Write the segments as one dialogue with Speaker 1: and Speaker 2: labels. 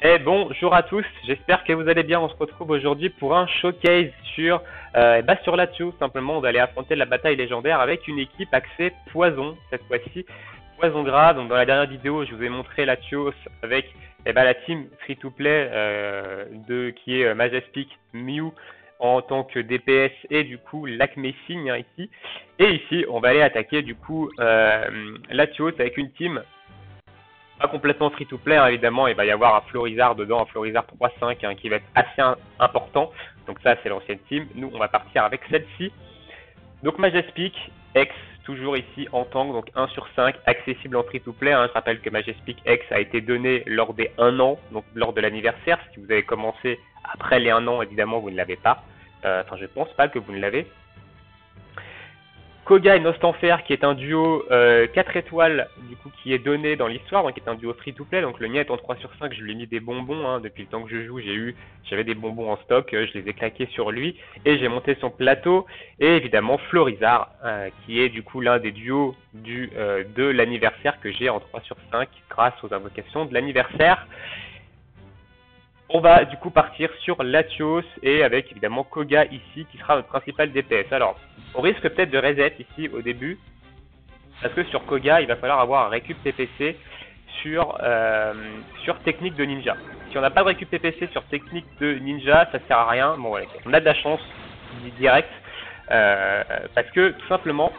Speaker 1: Et bonjour à tous, j'espère que vous allez bien. On se retrouve aujourd'hui pour un showcase sur Latios. Simplement, on va aller affronter la bataille légendaire avec une équipe axée poison, cette fois-ci. Poison gras. Donc dans la dernière vidéo, je vous ai montré Latios avec la team free-to-play qui est Majestic, Mew en tant que DPS et du coup Lakme Signe ici. Et ici, on va aller attaquer du coup Latios avec une team pas complètement free-to-play, hein, évidemment. Il va y avoir un Florizard dedans, un Florizard 3-5 hein, qui va être assez important. Donc ça, c'est l'ancienne team. Nous, on va partir avec celle-ci. Donc Majestic, X, toujours ici en tank, donc 1 sur 5, accessible en free-to-play. Hein. Je rappelle que Majestic X a été donné lors des 1 an, donc lors de l'anniversaire. Si vous avez commencé après les 1 an, évidemment, vous ne l'avez pas. Enfin, je pense pas que vous ne l'avez. Koga et Nostanfer qui est un duo 4 étoiles du coup qui est donné dans l'histoire, donc qui est un duo free to play. Donc le mien est en 3 sur 5, je lui ai mis des bonbons hein, depuis le temps que je joue, j'avais des bonbons en stock, je les ai claqués sur lui et j'ai monté son plateau. Et évidemment Florizard qui est du coup l'un des duos de l'anniversaire que j'ai en 3 sur 5 grâce aux invocations de l'anniversaire. On va du coup partir sur Latios et avec évidemment Koga ici qui sera notre principal DPS. Alors, on risque peut-être de reset ici au début parce que sur Koga, il va falloir avoir un récup TPC sur technique de ninja. Si on n'a pas de récup TPC sur technique de ninja, ça sert à rien. Bon, voilà, on a de la chance direct parce que tout simplement,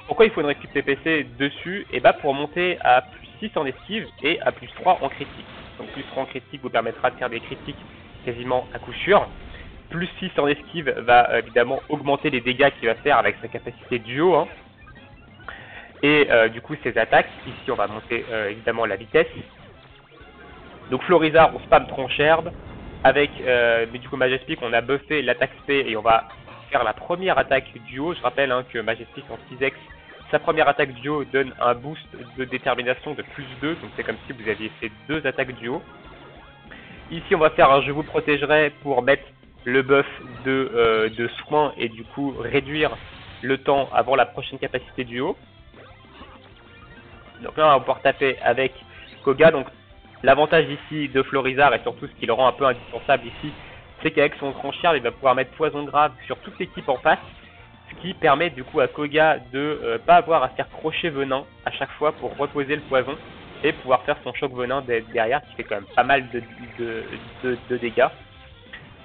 Speaker 1: pourquoi il faut une récup TPC dessus? Et bah pour monter à plus 6 en esquive et à plus 3 en critique. Donc plus 3 en critique vous permettra de faire des critiques quasiment à coup sûr. Plus 6 en esquive va évidemment augmenter les dégâts qu'il va faire avec sa capacité duo. Hein. Et du coup ses attaques. Ici on va monter évidemment la vitesse. Donc Florizard on spam tronche herbe. Avec mais du coup Majestic on a buffé l'attaque spé et on va faire la première attaque duo. Je rappelle hein, que Majestic en 6x, sa première attaque duo donne un boost de détermination de plus 2. Donc c'est comme si vous aviez fait 2 attaques duo. Ici on va faire un je vous protégerai pour mettre le buff de soin et du coup réduire le temps avant la prochaine capacité duo. Donc là on va pouvoir taper avec Koga. Donc l'avantage ici de Florizard et surtout ce qui le rend un peu indispensable ici, c'est qu'avec son tranchard il va pouvoir mettre poison grave sur toute l'équipe en face. Ce qui permet du coup à Koga de pas avoir à faire crochet venin à chaque fois pour reposer le poison et pouvoir faire son choc venin derrière qui fait quand même pas mal de dégâts.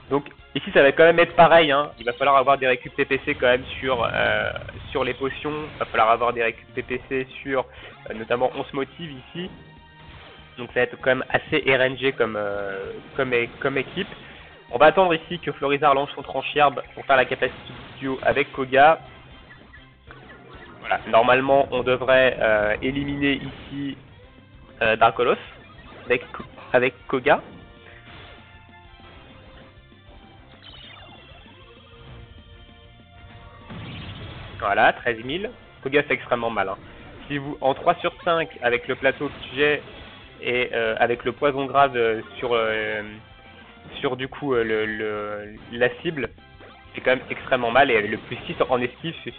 Speaker 1: Donc ici ça va quand même être pareil, hein. Il va falloir avoir des récup TPC quand même sur les potions, il va falloir avoir des récup TPC sur notamment on se motive ici. Donc ça va être quand même assez RNG comme équipe. On va attendre ici que Florizard lance son tranchierbe pour faire la capacité duo avec Koga. Voilà, normalement on devrait éliminer ici Dracolos avec Koga. Voilà, 13 000. Koga c'est extrêmement mal. Hein. Si vous en 3 sur 5 avec le plateau que j'ai et avec le poison grave sur du coup la cible, c'est quand même extrêmement mal et le plus 6 en esquive c'est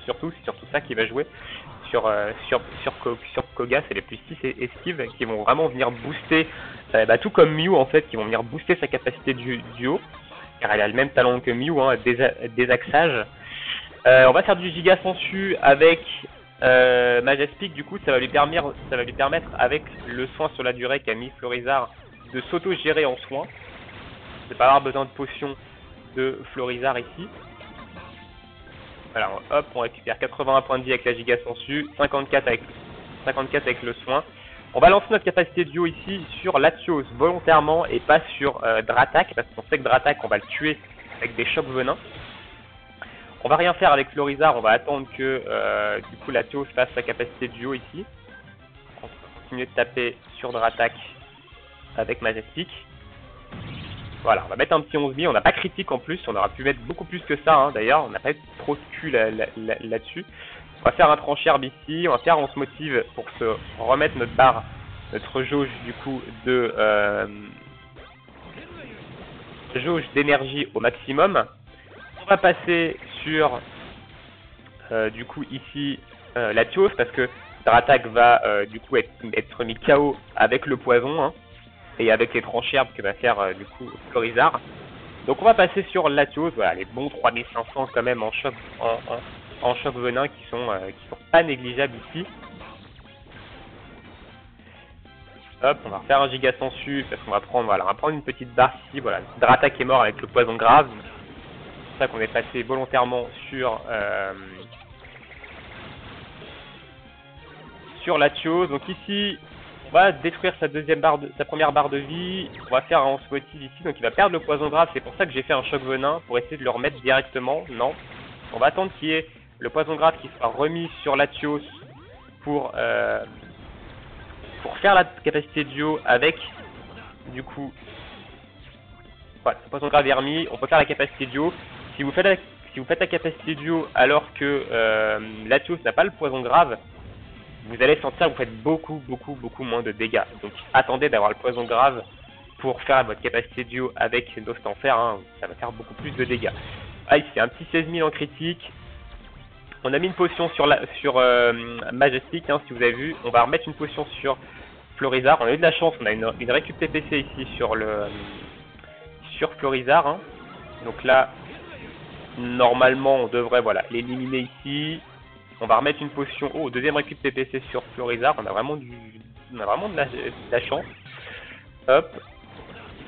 Speaker 1: surtout ça qui va jouer sur Koga, c'est les plus 6 esquives qui vont vraiment venir booster tout comme Mew en fait, qui vont venir booster sa capacité duo car elle a le même talent que Mew, hein, désaxage. On va faire du giga sensu avec Majestic, du coup ça va lui permettre avec le soin sur la durée qu'a mis Florizard de s'auto-gérer en soin. C'est pas avoir besoin de potions de Florizard ici. Voilà, hop, on récupère 81 points de vie avec la giga sensu, 54 avec le soin. On va lancer notre capacité duo ici sur Latios volontairement et pas sur Dratak, parce qu'on sait que Dratak on va le tuer avec des chocs venins. On va rien faire avec Florizard, on va attendre que du coup Latios fasse sa capacité duo ici. On va continuer de taper sur Dratak avec Majestic. Voilà, on va mettre un petit 11 000, on n'a pas critique en plus, on aurait pu mettre beaucoup plus que ça hein, d'ailleurs, on n'a pas eu trop de cul là-dessus. On va faire un tranchherbe ici, on va faire on se motive pour se remettre notre jauge du coup de jauge d'énergie au maximum. On va passer sur du coup ici Latios parce que Dratak va du coup être mis KO avec le poison. Hein. et avec les tranchères que va faire du coup Florizarre. Donc on va passer sur Latios, voilà, les bons 3500 quand même en choc, en choc venin qui sont pas négligeables ici. Hop, on va refaire un giga sensu parce qu'on va prendre, voilà, on va prendre une petite barre ici, voilà, Dratak est mort avec le poison grave. C'est pour ça qu'on est passé volontairement sur Latios. Donc ici, on va détruire sa première barre de vie. On va faire un motive ici, donc il va perdre le poison grave. C'est pour ça que j'ai fait un choc venin pour essayer de le remettre directement. Non, on va attendre qu'il y ait le poison grave qui sera remis sur Latios pour faire la capacité de duo avec, du coup, voilà, le poison grave est remis, on peut faire la capacité de duo. Si vous faites la capacité de duo alors que Latios n'a pas le poison grave, vous allez sentir que vous faites beaucoup moins de dégâts. Donc attendez d'avoir le poison grave pour faire votre capacité de duo avec Nostanfer, hein, ça va faire beaucoup plus de dégâts. Ah, ici, un petit 16 000 en critique. On a mis une potion sur Majestic, hein, si vous avez vu. On va remettre une potion sur Florizarre. On a eu de la chance, on a une récup TPC ici sur Florizarre. Hein. Donc là, normalement, on devrait l'éliminer ici. On va remettre une potion. Oh, deuxième récup TPC sur Florizarre. On a vraiment de la chance. Hop.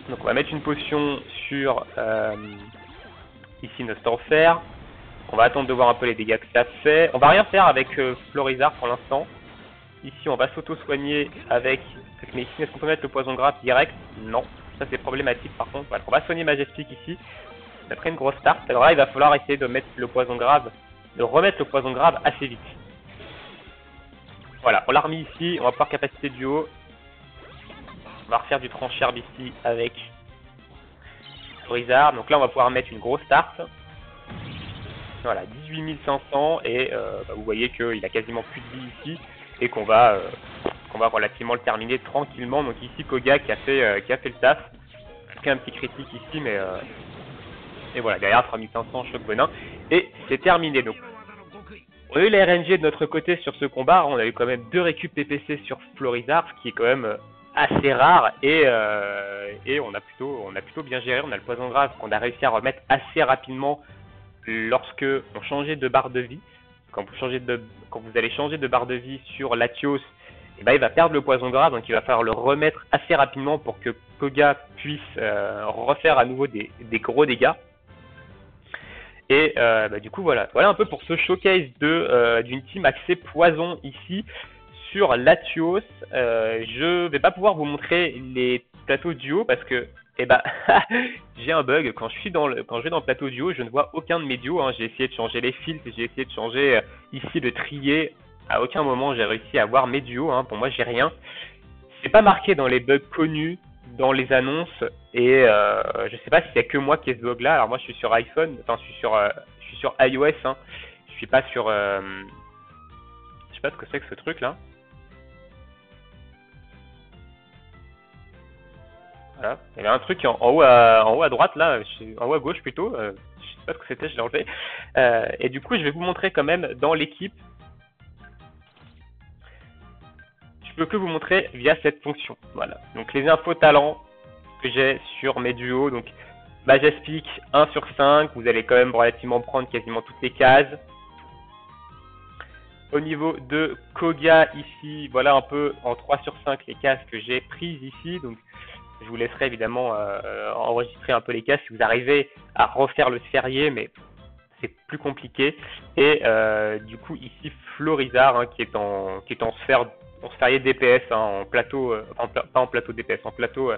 Speaker 1: Donc on va mettre une potion sur ici Nostanfer. On va attendre de voir un peu les dégâts que ça fait. On va rien faire avec Florizarre pour l'instant. Ici, on va s'auto-soigner avec médecine. Est-ce qu'on peut mettre le poison grave direct? Non. Ça, c'est problématique par contre. Voilà. On va soigner Majestic ici. Après une grosse start. Alors là, il va falloir essayer de mettre le poison grave, de remettre le poison grave assez vite. Voilà, on l'a remis ici. On va pouvoir capacité duo. On va refaire du trancherbe ici avec Florizarre. Donc là, on va pouvoir mettre une grosse start. Voilà, 18 500 et vous voyez qu'il a quasiment plus de vie ici et qu'on va relativement le terminer tranquillement. Donc ici Koga qui a fait le taf, a pris un petit critique ici, mais et voilà, derrière 3500 choc venin et c'est terminé. Donc on a eu la RNG de notre côté sur ce combat, on a eu quand même 2 récup PPC sur Florizarre, ce qui est quand même assez rare et on a plutôt bien géré. On a le poison grave qu'on a réussi à remettre assez rapidement lorsque on changeait de barre de vie. Quand vous allez changer de barre de vie sur Latios, et il va perdre le poison grave, donc il va falloir le remettre assez rapidement pour que Koga puisse refaire à nouveau des gros dégâts. Et du coup voilà un peu pour ce showcase d'une team axée poison ici sur Latios. Je vais pas pouvoir vous montrer les plateaux duo parce que j'ai un bug. Quand je vais dans le plateau duo, je ne vois aucun de mes duos. Hein. J'ai essayé de changer les filtres, j'ai essayé de changer ici le trier. À aucun moment j'ai réussi à voir mes duos. Hein. Pour moi, j'ai rien. C'est pas marqué dans les bugs connus, dans les annonces. Et je sais pas si c'est que moi qui ai ce bug là. Alors moi, je suis sur iPhone, enfin je suis sur iOS. Hein. Je suis pas sur. Je sais pas ce que c'est que ce truc là. Voilà. Il y avait un truc en haut à droite là, en haut à gauche plutôt, je sais pas ce que c'était, je l'ai enlevé. Et du coup je vais vous montrer quand même dans l'équipe. Je peux que vous montrer via cette fonction. Voilà. Donc les infos talents que j'ai sur mes duos, donc Majestic 1 sur 5, vous allez quand même relativement prendre quasiment toutes les cases. Au niveau de Koga ici, voilà un peu en 3 sur 5 les cases que j'ai prises ici. Donc je vous laisserai évidemment enregistrer un peu les cases si vous arrivez à refaire le sphérié, mais c'est plus compliqué. Et du coup ici Florizarre qui est en sphérié DPS, hein, en plateau, pas en plateau DPS, en plateau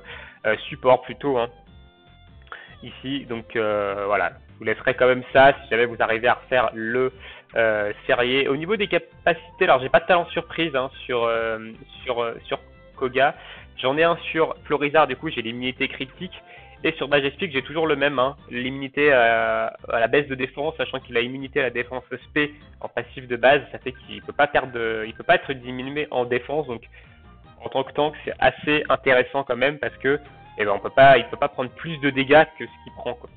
Speaker 1: support plutôt. Hein, ici, donc voilà, je vous laisserai quand même ça si jamais vous arrivez à refaire le sphérié. Au niveau des capacités, alors j'ai pas de talent surprise hein, sur Koga. J'en ai un sur Florizarre, du coup j'ai l'immunité critique. Et sur Majestic, j'ai toujours le même, hein, l'immunité à la baisse de défense, sachant qu'il a immunité à la défense SP en passif de base. Ça fait qu'il peut pas être diminué en défense. Donc en tant que tank, c'est assez intéressant quand même parce que il peut pas prendre plus de dégâts que ce qu'il prend, quoi.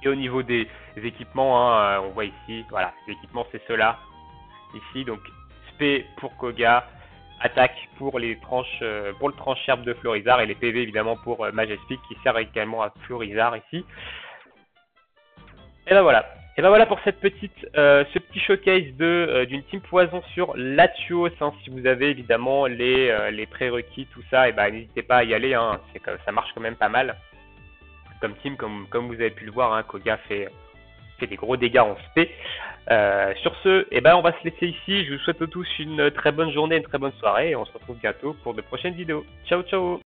Speaker 1: Et au niveau des équipements, hein, on voit ici, voilà, les équipements c'est ceux-là. Ici, donc SP pour Koga. attaque pour les tranches, pour le tranche-herbe de Florizard et les PV évidemment pour Majestic qui sert également à Florizard ici. Et ben voilà. Et ben voilà pour cette ce petit showcase d'une team poison sur Latios. Hein. Si vous avez évidemment les prérequis, tout ça, et ben n'hésitez pas à y aller. Hein. Ça marche quand même pas mal. Comme team, comme vous avez pu le voir, hein, Koga fait des gros dégâts en SP. Sur ce, et ben on va se laisser ici. Je vous souhaite à tous une très bonne journée, une très bonne soirée. Et on se retrouve bientôt pour de prochaines vidéos. Ciao, ciao!